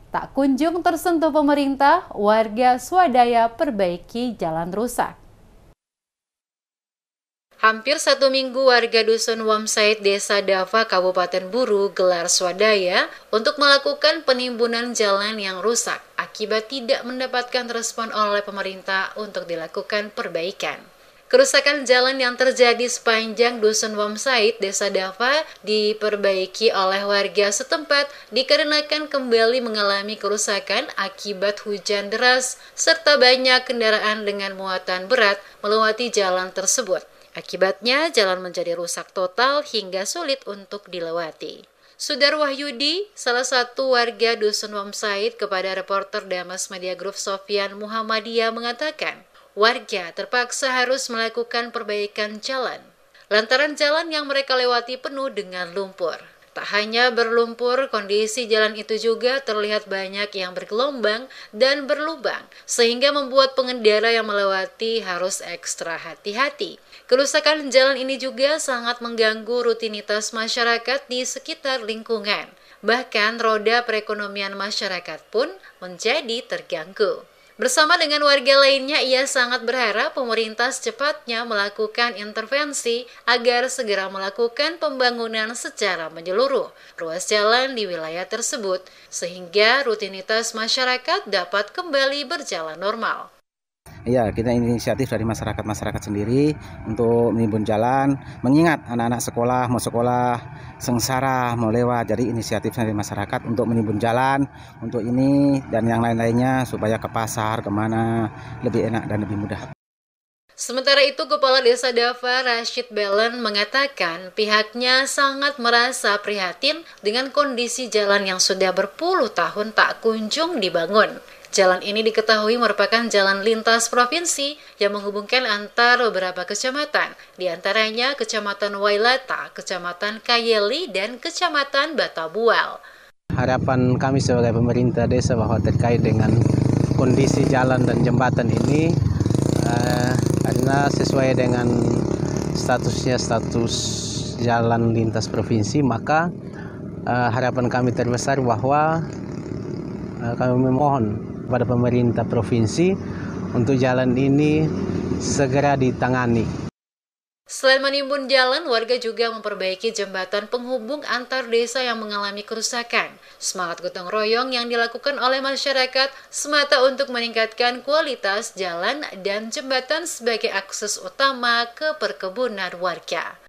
Tak kunjung tersentuh pemerintah, warga swadaya perbaiki jalan rusak. Hampir 1 minggu warga Dusun Wamsaid, Desa Dava, Kabupaten Buru gelar swadaya untuk melakukan penimbunan jalan yang rusak akibat tidak mendapatkan respon oleh pemerintah untuk dilakukan perbaikan. Kerusakan jalan yang terjadi sepanjang Dusun Wamsaid, Desa Dava diperbaiki oleh warga setempat dikarenakan kembali mengalami kerusakan akibat hujan deras serta banyak kendaraan dengan muatan berat melewati jalan tersebut. Akibatnya jalan menjadi rusak total hingga sulit untuk dilewati. Sudar Wahyudi, salah satu warga Dusun Wamsaid, kepada reporter Damas Media Group Sofyan Muhammadiyah mengatakan, warga terpaksa harus melakukan perbaikan jalan, lantaran jalan yang mereka lewati penuh dengan lumpur. Tak hanya berlumpur, kondisi jalan itu juga terlihat banyak yang bergelombang dan berlubang, sehingga membuat pengendara yang melewati harus ekstra hati-hati. Kerusakan jalan ini juga sangat mengganggu rutinitas masyarakat di sekitar lingkungan. Bahkan roda perekonomian masyarakat pun menjadi terganggu. Bersama dengan warga lainnya, ia sangat berharap pemerintah secepatnya melakukan intervensi agar segera melakukan pembangunan secara menyeluruh ruas jalan di wilayah tersebut, sehingga rutinitas masyarakat dapat kembali berjalan normal. Iya, kita inisiatif dari masyarakat sendiri untuk menimbun jalan, mengingat anak-anak sekolah, mau sekolah, sengsara, mau lewat. Jadi inisiatif dari masyarakat untuk menimbun jalan, untuk ini dan yang lain-lainnya supaya ke pasar, kemana, lebih enak dan lebih mudah. Sementara itu, Kepala Desa Dava, Rashid Belen, mengatakan pihaknya sangat merasa prihatin dengan kondisi jalan yang sudah berpuluh tahun tak kunjung dibangun. Jalan ini diketahui merupakan jalan lintas provinsi yang menghubungkan antar beberapa kecamatan, di antaranya Kecamatan Wailata, Kecamatan Kayeli, dan Kecamatan Batabual. Harapan kami sebagai pemerintah desa bahwa terkait dengan kondisi jalan dan jembatan ini, karena sesuai dengan status jalan lintas provinsi, maka harapan kami terbesar bahwa kami memohon kepada pemerintah provinsi untuk jalan ini segera ditangani. Selain menimbun jalan, warga juga memperbaiki jembatan penghubung antar desa yang mengalami kerusakan. Semangat gotong royong yang dilakukan oleh masyarakat semata untuk meningkatkan kualitas jalan dan jembatan sebagai akses utama ke perkebunan warga.